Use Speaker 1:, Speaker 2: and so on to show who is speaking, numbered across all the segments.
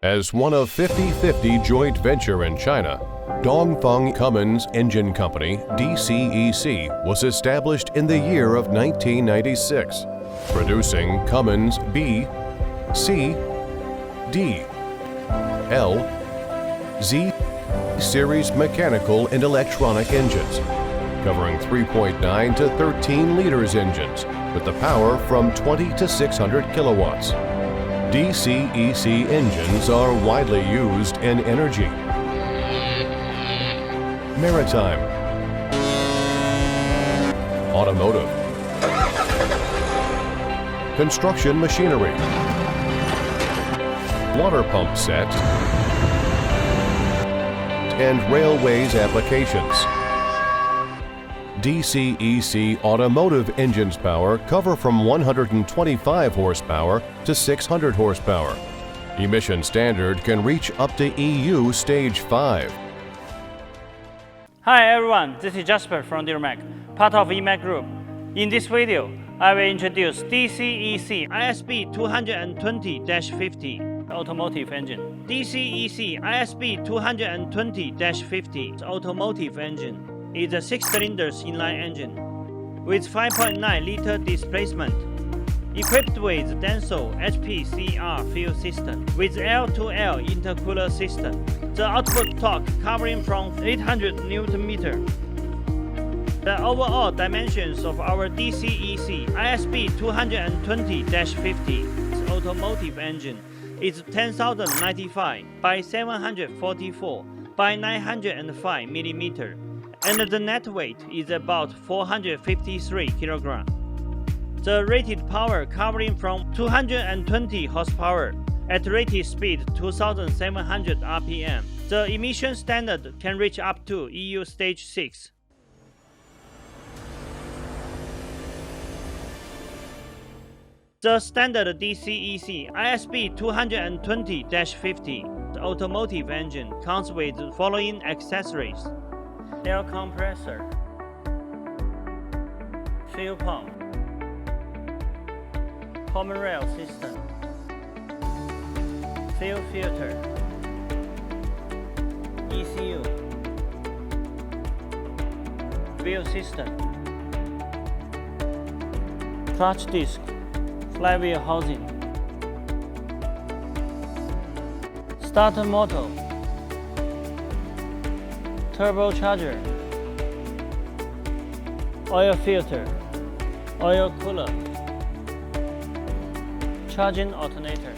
Speaker 1: As one of 50/50 joint venture in China, Dongfeng Cummins Engine Company, DCEC, was established in the year of 1996, producing Cummins B, C, D, L, Z series mechanical and electronic engines, covering 3.9 to 13 liters engines with the power from 20 to 600 kilowatts. DCEC engines are widely used in energy, maritime, automotive, construction machinery, water pump sets, and railways applications. DCEC automotive engines power cover from 125 horsepower to 600 horsepower. Emission standard can reach up to EU Stage 5.
Speaker 2: Hi everyone, this is Jasper from DuraMac, part of EMAC Group. In this video, I will introduce DCEC ISB220-40 automotive engine. DCEC ISB220-40 automotive engine is a 6-cylinder inline engine with 5.9-liter displacement, equipped with Denso HPCR fuel system with L2L intercooler system. The output torque covering from 800 Nm. The overall dimensions of our DCEC ISB220-40 automotive engine is 10,095 by 744 by 905 mm, and the net weight is about 453 kg. The rated power covering from 220 horsepower at rated speed 2,700 rpm. The emission standard can reach up to EU Stage 6. The standard DCEC ISB220-40 automotive engine comes with the following accessories: air compressor, fuel pump, common rail system, fuel filter, ECU, wheel system, clutch disc, flywheel housing, starter motor, turbocharger, oil filter, oil cooler, charging alternator.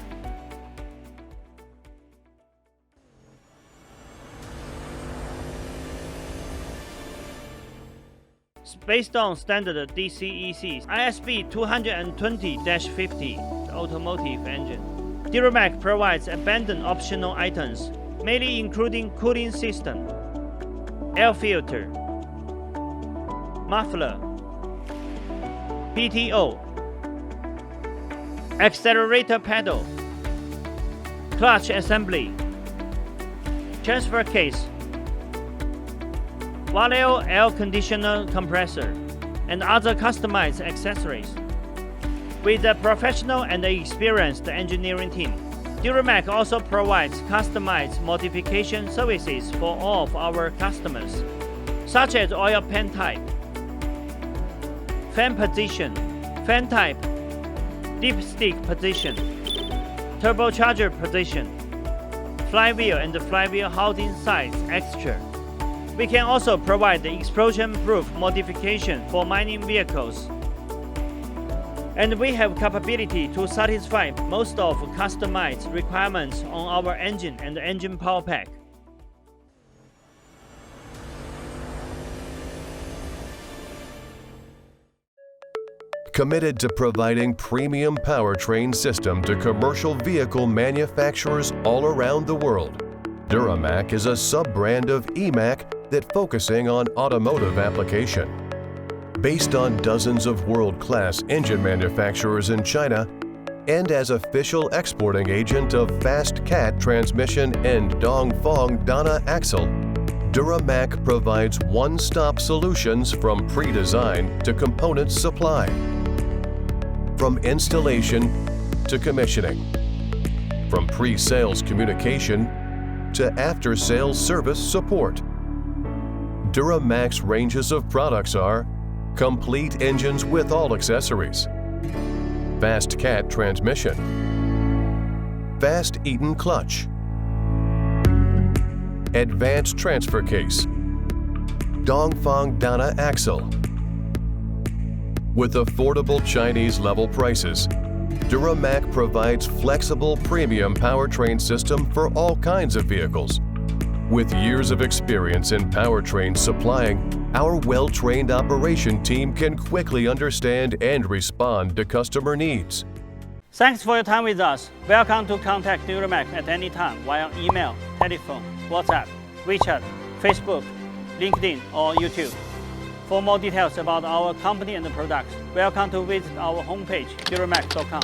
Speaker 2: Based on standard DCEC ISB220-40 automotive engine, DuraMac provides abundant optional items, mainly including cooling system, air filter, muffler, PTO, accelerator pedal, clutch assembly, transfer case, Valeo air conditioner compressor, and other customized accessories. With a professional and experienced engineering team, DuraMac also provides customized modification services for all of our customers, such as oil pan type, fan position, fan type, dipstick position, turbocharger position, flywheel and flywheel housing size extra. We can also provide the explosion-proof modification for mining vehicles. And we have capability to satisfy most of customized requirements on our engine and engine power pack.
Speaker 1: Committed to providing premium powertrain system to commercial vehicle manufacturers all around the world, DuraMac is a sub-brand of EMAC that focusing on automotive application. Based on dozens of world-class engine manufacturers in China, and as official exporting agent of Fast Cat transmission and Dongfeng Dana axle, DuraMac provides one-stop solutions from pre-design to component supply, from installation to commissioning, from pre-sales communication to after-sales service support. DuraMac's ranges of products are complete engines with all accessories, fast cat transmission, fast Eaton clutch, advanced transfer case, Dongfeng Dana axle. With affordable Chinese level prices, DuraMac provides flexible premium powertrain system for all kinds of vehicles. With years of experience in powertrain supplying, our well-trained operation team can quickly understand and respond to customer needs.
Speaker 2: Thanks for your time with us. Welcome to contact DuraMac at any time via email, telephone, WhatsApp, WeChat, Facebook, LinkedIn, or YouTube. For more details about our company and products, welcome to visit our homepage, duramac.com.